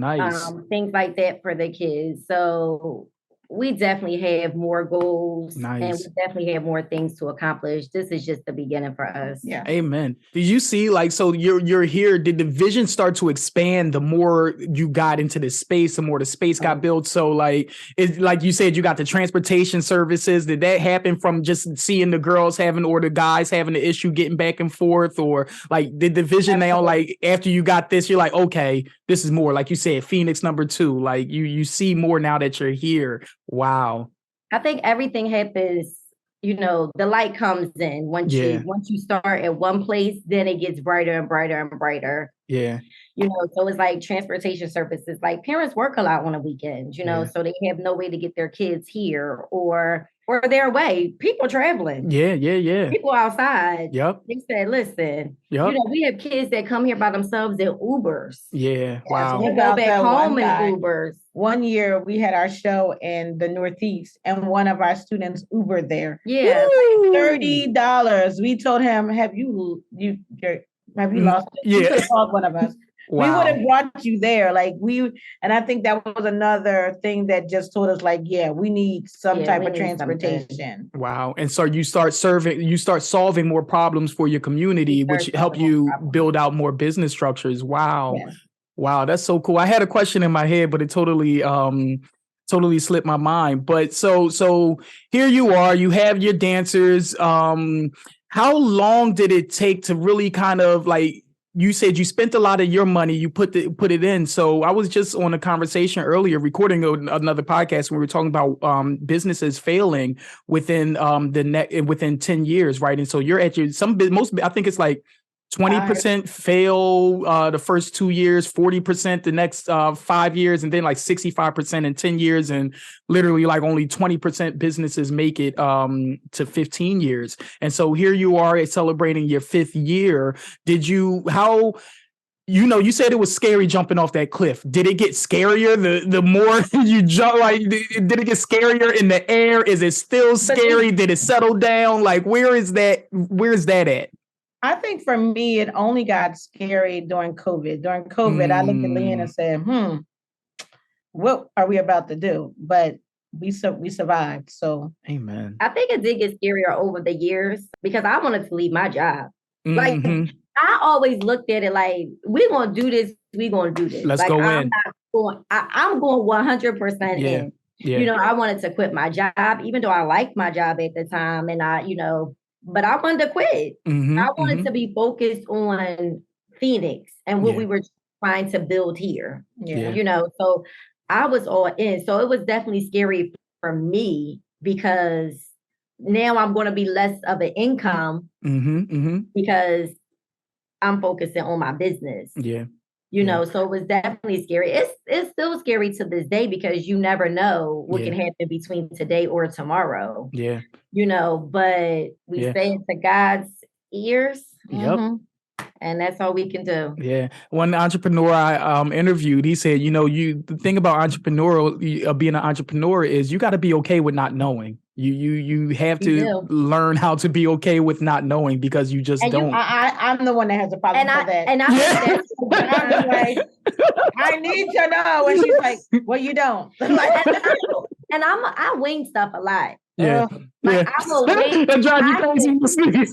[SPEAKER 1] Things like that for the kids. So we definitely have more goals. And we definitely have more things to accomplish. This is just the beginning for us.
[SPEAKER 4] Yeah.
[SPEAKER 2] Amen. Did you see, like, so you're here, did the vision start to expand the more you got into this space, the more the space got built? So like, like you said, you got the transportation services. Did that happen from just seeing the girls having, or the guys having the issue getting back and forth? Or like, did the vision now, like after you got this, you're like, okay, this is more, like you said, Phoenix #2, like you see more now that you're here. Wow.
[SPEAKER 1] I think everything happens, you know, the light comes in once you start at one place, then it gets brighter and brighter and brighter.
[SPEAKER 2] Yeah.
[SPEAKER 1] You know, so it's like transportation services, like parents work a lot on the weekends, you know, so they have no way to get their kids here or they're away. People traveling.
[SPEAKER 2] Yeah.
[SPEAKER 1] People outside.
[SPEAKER 2] Yep.
[SPEAKER 1] They said, listen, you know, we have kids that come here by themselves in Ubers.
[SPEAKER 2] Yeah. Wow.
[SPEAKER 1] They go back home in Ubers.
[SPEAKER 4] One year we had our show in the Northeast and one of our students Ubered there.
[SPEAKER 1] Yeah.
[SPEAKER 4] $30. We told him, have you lost it? You could have called one of us. Wow. We would have brought you there. And I think that was another thing that just told us, like, we need some type of transportation.
[SPEAKER 1] Something.
[SPEAKER 2] Wow. And so you start solving more problems for your community, which help you build out more business structures. Wow. Yes. Wow. That's so cool. I had a question in my head, but it totally slipped my mind. But so here you are, you have your dancers. How long did it take to really kind of, like, you said you spent a lot of your money, you put it in. So I was just on a conversation earlier, recording another podcast when we were talking about businesses failing within within 10 years, right? And so you're at I think it's like 20% fail the first 2 years, 40% the next 5 years, and then like 65% in 10 years, and literally like only 20% businesses make it to 15 years. And so here you are celebrating your 5th year. you said it was scary jumping off that cliff. Did it get scarier the more you jump? Like, did it get scarier in the air? Is it still scary? Did it settle down? Like, where's that at?
[SPEAKER 4] I think for me, it only got scary during COVID. During COVID, I looked at Liane and said, what are we about to do? But we survived. So,
[SPEAKER 2] amen.
[SPEAKER 1] I think it did get scarier over the years because I wanted to leave my job. Like, I always looked at it like, we're going to do this. We're going to do this.
[SPEAKER 2] Let's
[SPEAKER 1] like,
[SPEAKER 2] go
[SPEAKER 1] I'm
[SPEAKER 2] in.
[SPEAKER 1] Not going, I'm going 100% in.
[SPEAKER 2] Yeah.
[SPEAKER 1] You know, I wanted to quit my job, even though I liked my job at the time. And but I wanted to quit. I wanted to be focused on Phoenix and what we were trying to build here. So I was all in. So it was definitely scary for me because now I'm going to be less of an income because I'm focusing on my business. So it was definitely scary. It's still scary to this day because you never know what can happen between today or tomorrow. But we say it to God's ears. And that's all we can do.
[SPEAKER 2] Yeah. One entrepreneur I interviewed, he said, the thing about being an entrepreneur is you got to be okay with not knowing. You have to learn how to be okay with not knowing because you just don't.
[SPEAKER 4] I'm the one that has a problem with that.
[SPEAKER 1] And
[SPEAKER 4] I'm like, I need to know. And she's like, well, you don't.
[SPEAKER 1] And I wing stuff a lot.
[SPEAKER 2] Yeah.
[SPEAKER 1] I will wing.
[SPEAKER 2] That drives you crazy.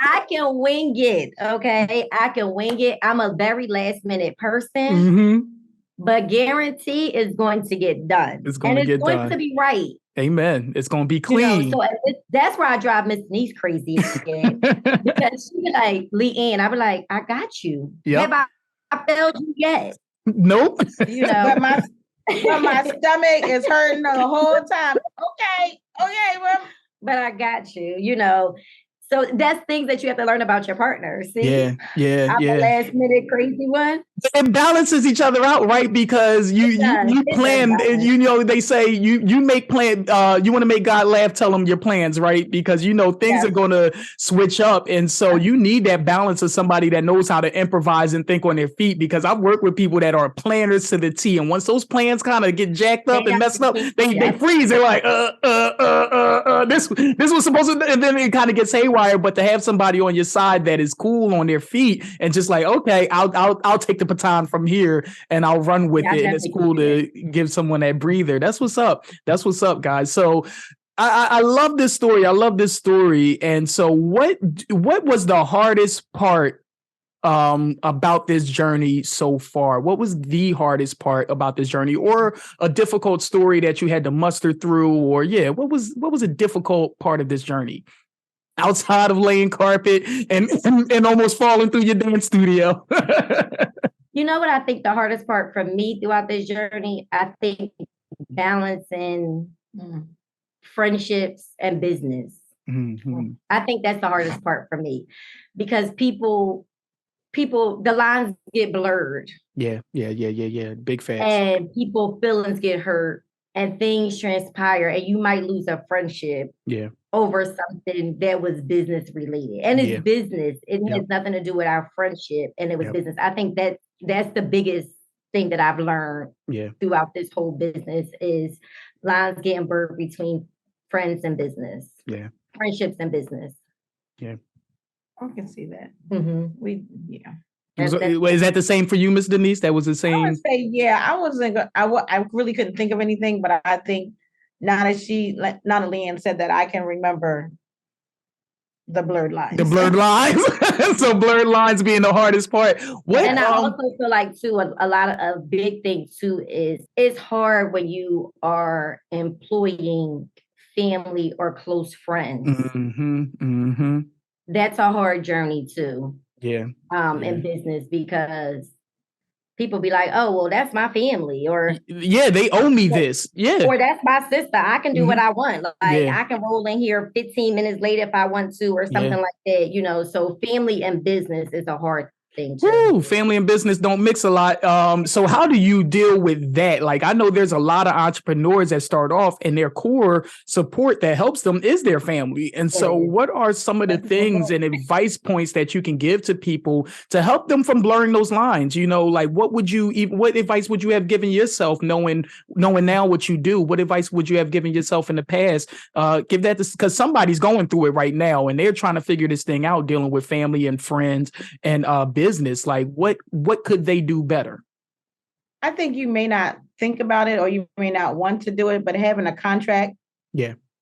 [SPEAKER 1] I can wing it. Okay. I can wing it. I'm a very last minute person, but guarantee it's going to get done.
[SPEAKER 2] It's going
[SPEAKER 1] to be right.
[SPEAKER 2] Amen. It's going to be clean.
[SPEAKER 1] So that's where I drive Miss Denise crazy again. Because she be like, Liane, I be like, I got you.
[SPEAKER 2] Yep.
[SPEAKER 1] Have I failed you yet?
[SPEAKER 2] Nope.
[SPEAKER 4] But my stomach is hurting the whole time. Okay,
[SPEAKER 1] but I got you, So that's things that you have to learn about your partner. See? I'm the last minute crazy one.
[SPEAKER 2] It balances each other out, right? Because you plan, they say you make plan, you want to make God laugh, tell him your plans, right? Because things are going to switch up. And so you need that balance of somebody that knows how to improvise and think on their feet, because I've worked with people that are planners to the T. And once those plans kind of get jacked up and messed up, they freeze. They're like, this was supposed to, and then it kind of gets haywire. But to have somebody on your side that is cool on their feet and just like, okay, I'll take the baton from here and I'll run with it. And it's cool to give someone that breather. That's what's up. That's what's up, guys. So I love this story. And so what was the hardest part about this journey so far? What was the hardest part about this journey, or a difficult story that you had to muster through? Or what was a difficult part of this journey? Outside of laying carpet and almost falling through your dance studio.
[SPEAKER 1] You know what I think the hardest part for me throughout this journey? I think balancing friendships and business. I think that's the hardest part for me because people, the lines get blurred.
[SPEAKER 2] Yeah. Big facts.
[SPEAKER 1] And people feelings get hurt and things transpire and you might lose a friendship. Over something that was business related. And it's business. It has nothing to do with our friendship. And it was business. I think that's the biggest thing that I've learned throughout this whole business is lines getting blurred between friends and business. Friendships and business.
[SPEAKER 4] I can see that.
[SPEAKER 2] Is that the same for you, Miss Denise? That was the same?
[SPEAKER 4] I would say, I really couldn't think of anything, but I think now that Liane said that, I can remember the blurred lines.
[SPEAKER 2] The blurred lines. So blurred lines being the hardest part.
[SPEAKER 1] And I also feel like too, a lot of a big thing too is it's hard when you are employing family or close friends. That's a hard journey too. In business because people be like, oh, well, that's my family, or
[SPEAKER 2] they owe me this.
[SPEAKER 1] Or that's my sister. I can do what I want. Like I can roll in here 15 minutes late if I want to, or something like that, So family and business is a hard thing too.
[SPEAKER 2] Woo, family and business don't mix a lot. So how do you deal with that? Like, I know there's a lot of entrepreneurs that start off and their core support that helps them is their family. And so what are some of the things and advice points that you can give to people to help them from blurring those lines? You know, like what advice would you have given yourself knowing now what you do? What advice would you have given yourself in the past? Give that because somebody's going through it right now and they're trying to figure this thing out, dealing with family and friends and business. Like what could they do better?
[SPEAKER 4] I think you may not think about it or you may not want to do it, but having a contract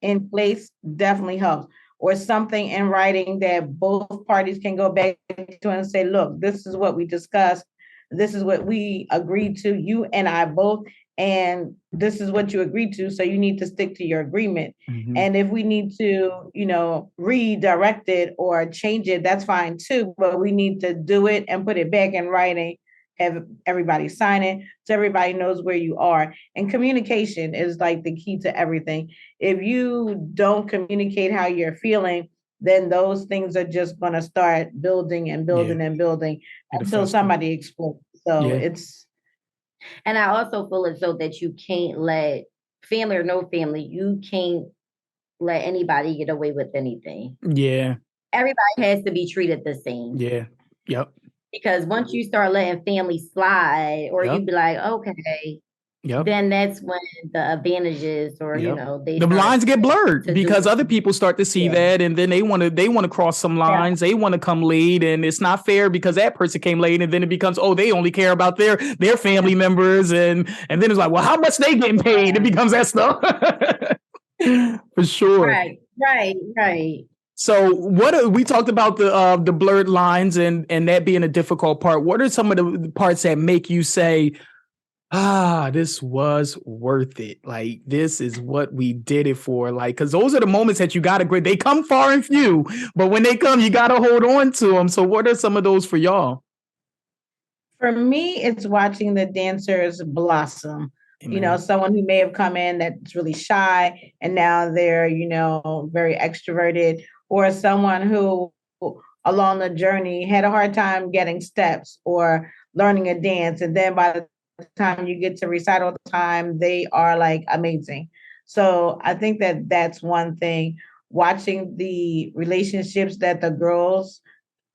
[SPEAKER 4] in place definitely helps. Or something in writing that both parties can go back to and say, look, this is what we discussed. This is what we agreed to, you and I both, and this is what you agreed to. So you need to stick to your agreement.
[SPEAKER 2] Mm-hmm.
[SPEAKER 4] And if we need to, redirect it or change it, that's fine too. But we need to do it and put it back in writing, have everybody sign it so everybody knows where you are. And communication is like the key to everything. If you don't communicate how you're feeling, then those things are just going to start building and building and building until somebody explodes. So it's.
[SPEAKER 1] And I also feel as though that you can't let family or no family, you can't let anybody get away with anything.
[SPEAKER 2] Yeah.
[SPEAKER 1] Everybody has to be treated the same.
[SPEAKER 2] Yeah. Yep.
[SPEAKER 1] Because once you start letting family slide, or you be like, okay, then that's when the advantages or,
[SPEAKER 2] the lines get blurred because other people start to see that. And then they want to cross some lines. They want to come late and it's not fair because that person came late. And then it becomes, they only care about their family members. And then it's like, well, how much they getting paid? It becomes that stuff. For sure.
[SPEAKER 1] Right.
[SPEAKER 2] So we talked about the blurred lines and that being a difficult part. What are some of the parts that make you say, this was worth it? Like, this is what we did it for. Like, because those are the moments that you got to they come far and few, but when they come, you got to hold on to them. So what are some of those for y'all?
[SPEAKER 4] For me, it's watching the dancers blossom.
[SPEAKER 2] Amen.
[SPEAKER 4] Someone who may have come in that's really shy and now they're, very extroverted, or someone who along the journey had a hard time getting steps or learning a dance. And then by the time you get to recital time, they are like amazing. So I think that that's one thing, watching the relationships that the girls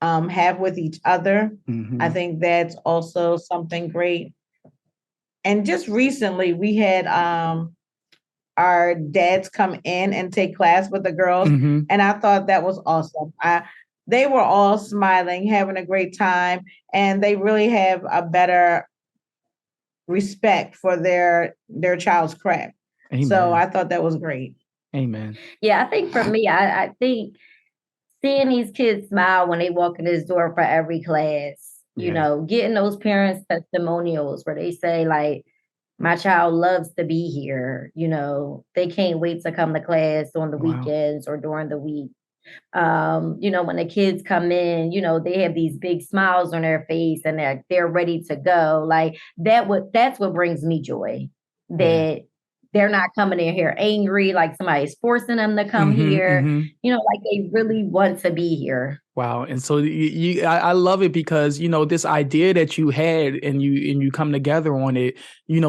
[SPEAKER 4] have with each other.
[SPEAKER 2] Mm-hmm.
[SPEAKER 4] I think that's also something great. And just recently we had our dads come in and take class with the girls.
[SPEAKER 2] Mm-hmm.
[SPEAKER 4] And I thought that was awesome. They were all smiling, having a great time, and they really have a better respect for their child's craft.
[SPEAKER 2] Amen.
[SPEAKER 4] So I thought that was great.
[SPEAKER 2] Amen.
[SPEAKER 1] Yeah, I think for me, I think seeing these kids smile when they walk in this door for every class, getting those parents' testimonials where they say, like, my child loves to be here. They can't wait to come to class on the weekends or during the week. When the kids come in, they have these big smiles on their face and they're ready to go. Like that's what brings me joy. That they're not coming in here angry, like somebody's forcing them to come here.
[SPEAKER 2] Mm-hmm.
[SPEAKER 1] Like they really want to be here.
[SPEAKER 2] Wow. And so I love it because, this idea that you had and you come together on it,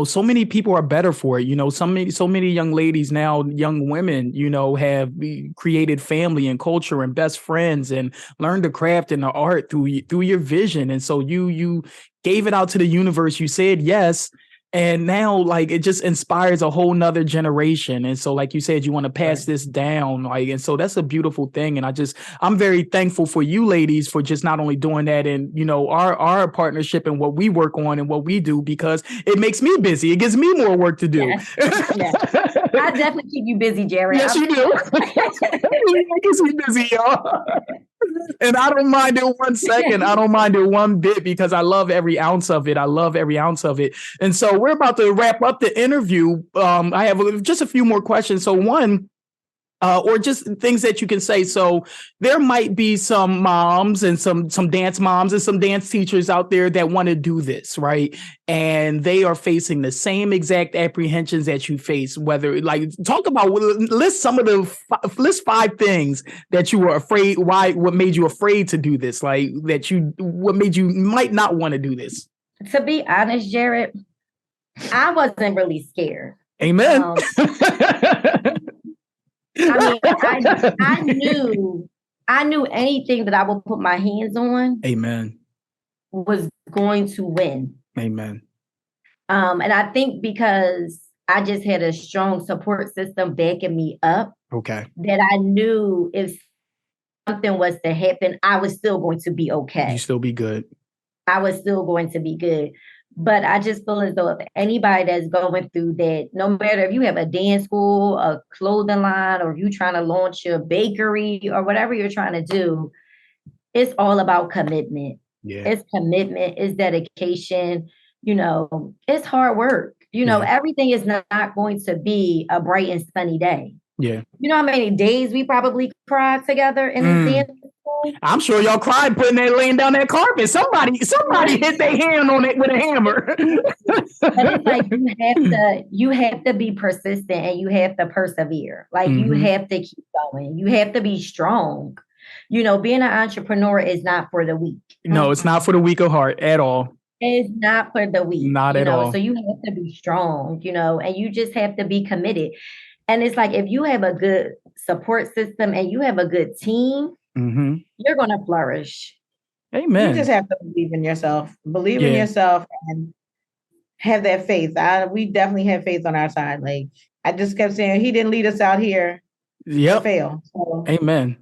[SPEAKER 2] so many people are better for it. So many young ladies now, young women, have created family and culture and best friends and learned the craft and the art through your vision. And so you gave it out to the universe. You said yes. And now, like, it just inspires a whole nother generation. And so, like you said, you want to pass this down. Like, and so that's a beautiful thing. And I'm very thankful for you ladies for just not only doing that and, our partnership and what we work on and what we do, because it makes me busy. It gives me more work to do.
[SPEAKER 1] Yes. I definitely keep you busy, Jerry.
[SPEAKER 2] Yes, you do. It keeps me busy, y'all. And I don't mind it 1 second. I don't mind it one bit because I love every ounce of it. And so we're about to wrap up the interview. I have just a few more questions. So one, or just things that you can say. So there might be some moms and some dance moms and some dance teachers out there that want to do this, right? And they are facing the same exact apprehensions that you face. Whether list some of list 5 things that you were afraid. What made you afraid to do this? What made you might not want to do this?
[SPEAKER 1] To be honest, Jared, I wasn't really scared.
[SPEAKER 2] Amen.
[SPEAKER 1] I knew anything that I would put my hands on.
[SPEAKER 2] Amen.
[SPEAKER 1] Was going to win.
[SPEAKER 2] Amen.
[SPEAKER 1] And I think because I just had a strong support system backing me up.
[SPEAKER 2] Okay.
[SPEAKER 1] That I knew if something was to happen, I was still going to be okay.
[SPEAKER 2] You still be good.
[SPEAKER 1] I was still going to be good. But I just feel as though if anybody that's going through that, no matter if you have a dance school, a clothing line, or if you're trying to launch your bakery or whatever you're trying to do, it's all about commitment. Yeah. It's commitment, it's dedication, it's hard work. Everything is not going to be a bright and sunny day.
[SPEAKER 2] Yeah.
[SPEAKER 1] You know how many days we probably cried together in this dance?
[SPEAKER 2] I'm sure y'all cried laying down that carpet. Somebody hit their hand on it with a hammer.
[SPEAKER 1] But it's like you have to be persistent and you have to persevere. You have to keep going. You have to be strong. Being an entrepreneur is not for the weak.
[SPEAKER 2] No, it's not for the weak of heart at all.
[SPEAKER 1] It's not for the weak.
[SPEAKER 2] Not at all.
[SPEAKER 1] So you have to be strong, and you just have to be committed. And it's like if you have a good support system and you have a good team, you're going to flourish.
[SPEAKER 2] Amen.
[SPEAKER 4] You just have to believe in yourself. Believe in yourself and have that faith. We definitely have faith on our side. I just kept saying, he didn't lead us out here to fail. So
[SPEAKER 2] Amen.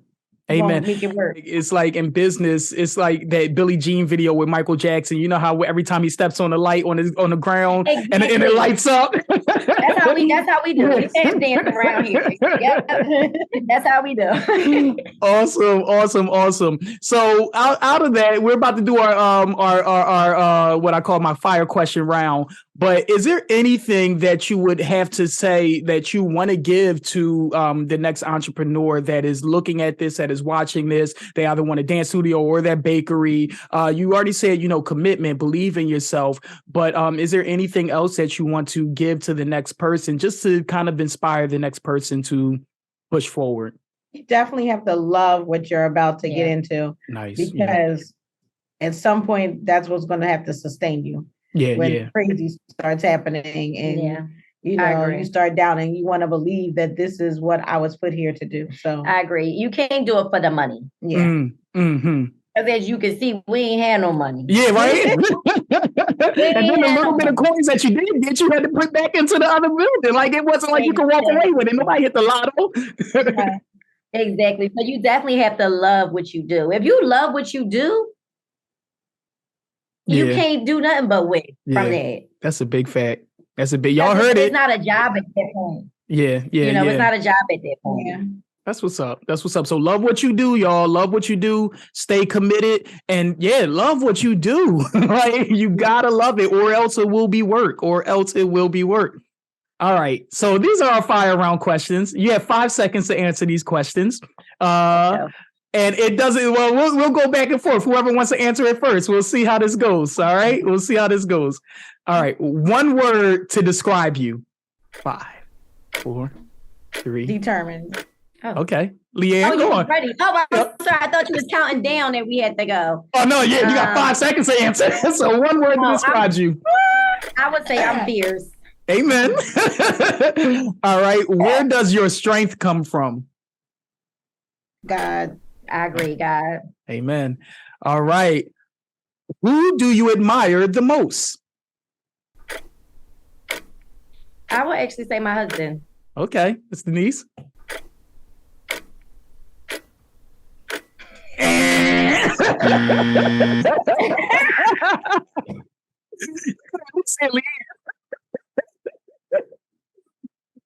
[SPEAKER 2] Amen.
[SPEAKER 4] Make it work.
[SPEAKER 2] It's like in business, it's like that Billie Jean video with Michael Jackson. You know how every time he steps on the light on the ground and it lights up.
[SPEAKER 1] That's how we do. We can't dance around here. Yep. That's how we do.
[SPEAKER 2] Awesome. So out of that, we're about to do our what I call my fire question round. But is there anything that you would have to say that you want to give to the next entrepreneur that is looking at this, that is watching this? They either want a dance studio or that bakery. You already said, commitment, believe in yourself. But is there anything else that you want to give to the next person just to kind of inspire the next person to push forward?
[SPEAKER 4] You definitely have to love what you're about to get into.
[SPEAKER 2] Nice.
[SPEAKER 4] Because at some point, that's what's going to have to sustain you. When crazy starts happening and you start doubting, you want to believe that this is what I was put here to do. So
[SPEAKER 1] I agree. You can't do it for the money.
[SPEAKER 4] Yeah.
[SPEAKER 1] Because as you can see, we ain't had no money.
[SPEAKER 2] Yeah, right. And then the little bit of coins that you did get, you had to put back into the other building. It wasn't like you could walk away with it. Nobody hit the lotto.
[SPEAKER 1] Exactly. So you definitely have to love what you do. If you love what you do, you can't do nothing but win from that.
[SPEAKER 2] That's a big fact. Y'all heard it.
[SPEAKER 1] It's not a job at that point.
[SPEAKER 2] Yeah.
[SPEAKER 1] It's not a job at that point.
[SPEAKER 4] Yeah.
[SPEAKER 2] That's what's up. So love what you do, y'all. Love what you do. Stay committed. And love what you do. You gotta love it or else it will be work. All right. So these are our fire round questions. You have 5 seconds to answer these questions. And it doesn't, we'll go back and forth. Whoever wants to answer it first, we'll see how this goes. All right. We'll see how this goes. All right. One word to describe you. 5, 4, 3.
[SPEAKER 4] Determined.
[SPEAKER 1] Oh.
[SPEAKER 2] Okay. Liane, go on.
[SPEAKER 1] Ready. Oh, sorry. I thought you was counting down and we had to go.
[SPEAKER 2] Oh, no. Yeah. You got 5 seconds to answer. So one word to describe you.
[SPEAKER 1] I would say I'm fierce.
[SPEAKER 2] Amen. All right. Where does your strength come from?
[SPEAKER 4] God.
[SPEAKER 1] I agree, God.
[SPEAKER 2] Amen. All right. Who do you admire the most?
[SPEAKER 1] I would actually say my husband.
[SPEAKER 2] Okay. It's Denise.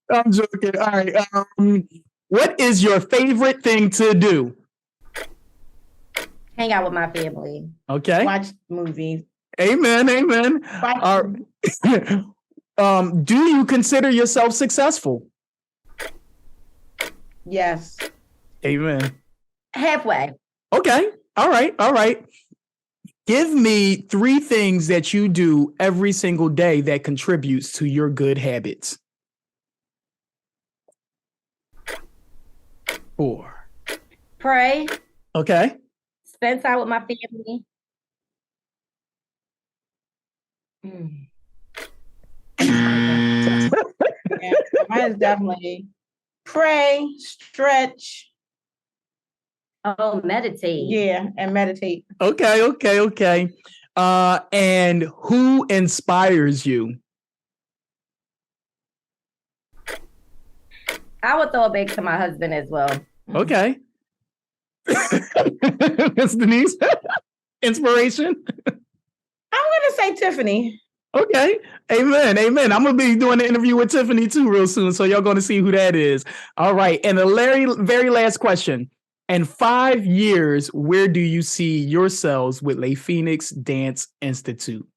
[SPEAKER 2] I'm joking. All right. What is your favorite thing to do?
[SPEAKER 1] Hang out with my family.
[SPEAKER 2] Okay.
[SPEAKER 4] Watch movies.
[SPEAKER 2] Amen. Do you consider yourself successful?
[SPEAKER 4] Yes.
[SPEAKER 2] Amen.
[SPEAKER 1] Halfway.
[SPEAKER 2] Okay. All right. All right. Give me 3 things that you do every single day that contributes to your good habits. 4.
[SPEAKER 1] Pray.
[SPEAKER 2] Okay.
[SPEAKER 1] Spend time with my family. Mm.
[SPEAKER 4] Yeah, mine is definitely pray, stretch.
[SPEAKER 1] Oh, meditate.
[SPEAKER 4] Yeah, and meditate.
[SPEAKER 2] Okay. Okay. Okay. And who inspires you?
[SPEAKER 1] I would throw it back to my husband as well.
[SPEAKER 2] Okay. Miss Denise, inspiration.
[SPEAKER 4] I'm gonna say Tiffany.
[SPEAKER 2] Okay. Amen. Amen. I'm going to be doing an interview with Tiffany too real soon. So y'all going to see who that is. All right. And the very last question. In 5 years, where do you see yourselves with LePhoenix Dance Institute?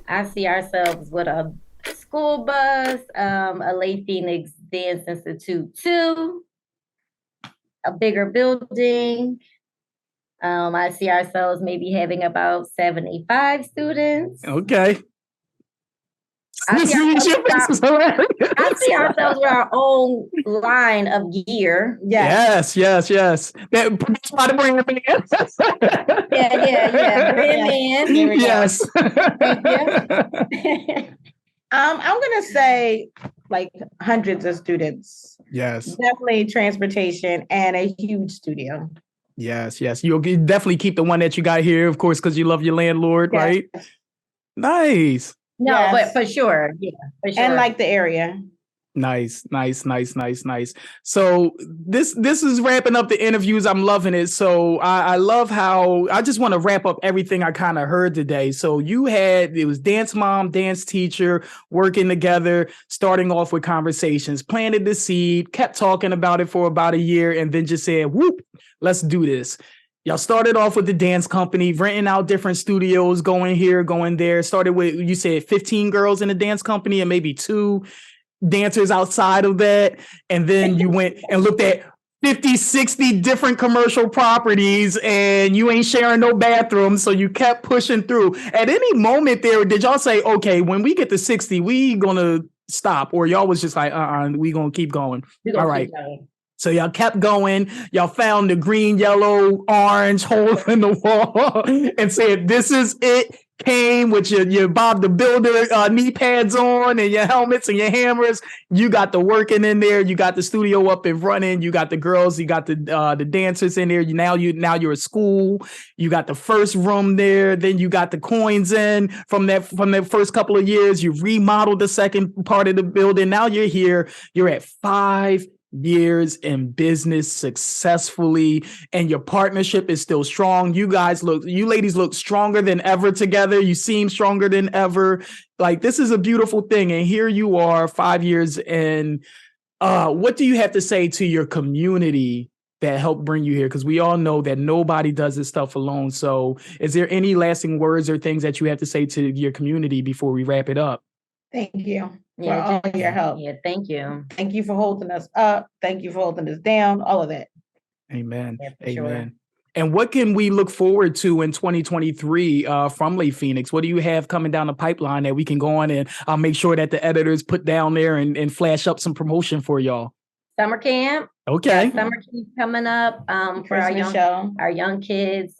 [SPEAKER 1] I see ourselves with a school bus, a LePhoenix Dance Institute 2, a bigger building. I see ourselves maybe having about 75 students.
[SPEAKER 2] Okay.
[SPEAKER 1] I see ourselves with our own line of gear.
[SPEAKER 2] Yes. That by the brand man.
[SPEAKER 1] Yeah. Brand man.
[SPEAKER 4] There we go.
[SPEAKER 2] Yes.
[SPEAKER 1] Thank you.
[SPEAKER 4] I'm gonna say like hundreds of students.
[SPEAKER 2] Yes.
[SPEAKER 4] Definitely transportation and a huge studio.
[SPEAKER 2] Yes. You'll definitely keep the one that you got here, of course, because you love your landlord,
[SPEAKER 4] Yes.
[SPEAKER 2] right? Nice.
[SPEAKER 1] No,
[SPEAKER 4] Yes.
[SPEAKER 1] but for sure. Yeah, for sure.
[SPEAKER 4] And like the area.
[SPEAKER 2] Nice. So this is wrapping up the interviews. I'm loving it. So I love how I just want to wrap up everything I kind of heard today. So it was dance mom, dance teacher, working together, starting off with conversations, planted the seed, kept talking about it for about a year, and then just said, whoop, let's do this. Y'all started off with the dance company, renting out different studios, going here, going there. Started with, you said 15 girls in the dance company and maybe 2 dancers outside of that. And then you went and looked at 50, 60 different commercial properties and you ain't sharing no bathrooms. So you kept pushing through. At any moment there, did y'all say, okay, when we get to 60, we gonna stop? Or y'all was just like, we gonna keep going? All right. So y'all kept going. Y'all found the green, yellow, orange hole in the wall and said, this is it. Came with your Bob the Builder knee pads on and your helmets and your hammers. You got the working in there. You got the studio up and running. You got the girls. You got the dancers in there. Now you're a school. You got the first room there. Then you got the coins in from that first couple of years. You remodeled the second part of the building. Now you're here. You're at 5 years in business successfully, and your partnership is still strong. You ladies look stronger than ever together. You seem stronger than ever. Like, this is a beautiful thing. And here you are 5 years in. What do you have to say to your community that helped bring you here? Because we all know that nobody does this stuff alone. So is there any lasting words or things that you have to say to your community before we wrap it up?
[SPEAKER 4] Thank you for all your help.
[SPEAKER 1] Yeah, thank you.
[SPEAKER 4] Thank you for holding us up. Thank you for holding us down. All of that.
[SPEAKER 2] Amen.
[SPEAKER 1] Yeah,
[SPEAKER 2] Amen.
[SPEAKER 1] sure.
[SPEAKER 2] And what can we look forward to in 2023 from LePhoenix? What do you have coming down the pipeline that we can go on, and I'll make sure that the editors put down there and flash up some promotion for y'all?
[SPEAKER 1] Summer camp.
[SPEAKER 2] Okay.
[SPEAKER 1] Summer camp coming up for our young kids.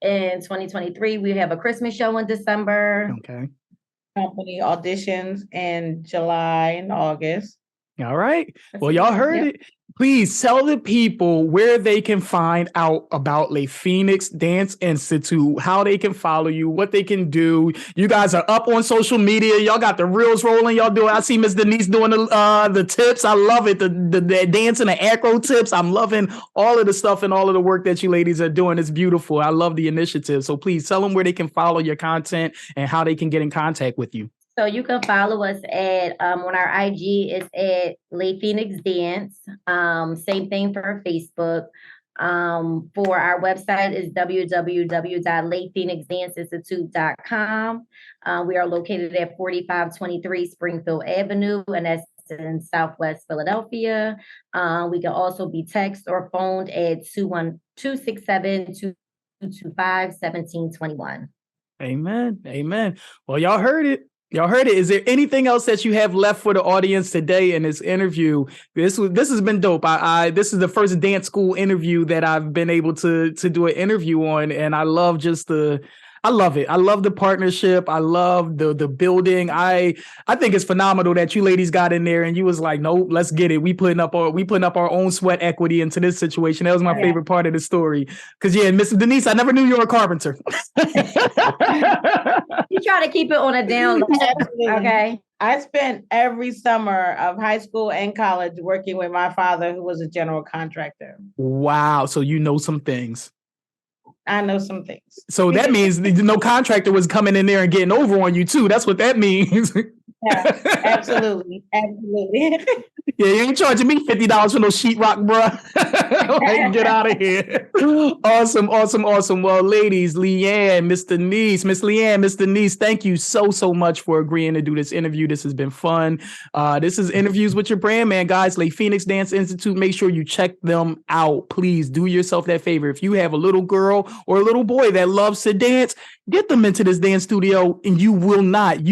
[SPEAKER 1] In 2023, we have a Christmas show in December.
[SPEAKER 2] Okay.
[SPEAKER 4] Company auditions in July and August.
[SPEAKER 2] All right. Well, y'all heard it. Please tell the people where they can find out about LePhoenix Dance Institute, how they can follow you, what they can do. You guys are up on social media. Y'all got the reels rolling. Y'all doing. I see Miss Denise doing the tips. I love it. The dance and the acro tips. I'm loving all of the stuff and all of the work that you ladies are doing. It's beautiful. I love the initiative. So please tell them where they can follow your content and how they can get in contact with you.
[SPEAKER 1] So you can follow us at on our IG is at LePhoenix Dance. Same thing for Facebook. For our website is www.LePhoenixDanceInstitute.com. We are located at 4523 Springfield Avenue, and that's in Southwest Philadelphia. We can also be text or phoned at 267-225-1721.
[SPEAKER 2] Amen. Amen. Well, y'all heard it. Y'all heard it. Is there anything else that you have left for the audience today in this interview? This has been dope. This is the first dance school interview that I've been able to do an interview on, and I love I love it. I love the partnership. I love the building. I think it's phenomenal that you ladies got in there and you was like, nope, let's get it. We putting up our own sweat equity into this situation. That was my favorite part of the story. Because Mrs. Denise, I never knew you were a carpenter.
[SPEAKER 1] You try to keep it on a down low. Okay.
[SPEAKER 4] I spent every summer of high school and college working with my father, who was a general contractor.
[SPEAKER 2] Wow. So you know some things.
[SPEAKER 4] I know some things.
[SPEAKER 2] So that means no contractor was coming in there and getting over on you too. That's what that means.
[SPEAKER 4] Yeah, absolutely. Absolutely.
[SPEAKER 2] Yeah, you ain't charging me $50 for no sheetrock, bro. Like, get out of here. Awesome. Well, ladies, Liane, Miss Denise, Miss Denise, thank you so much for agreeing to do this interview. This has been fun. This is Interviews with Your Brand Man, guys. LePhoenix Dance Institute. Make sure you check them out. Please do yourself that favor. If you have a little girl or a little boy that loves to dance, get them into this dance studio, and you will not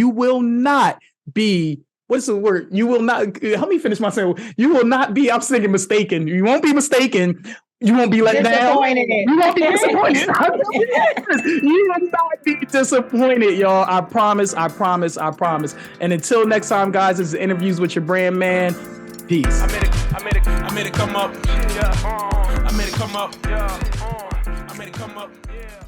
[SPEAKER 2] be, what's the word? You will not, help me finish my sentence. You will not be, I'm thinking mistaken. You won't be mistaken. You won't be let down. You won't be disappointed. You will not be disappointed, y'all. I promise. And until next time, guys, this is Interviews with Your Brand Man. Peace.
[SPEAKER 3] I made it come up. Yeah. I made it come up. Yeah. I made it come up. Yeah.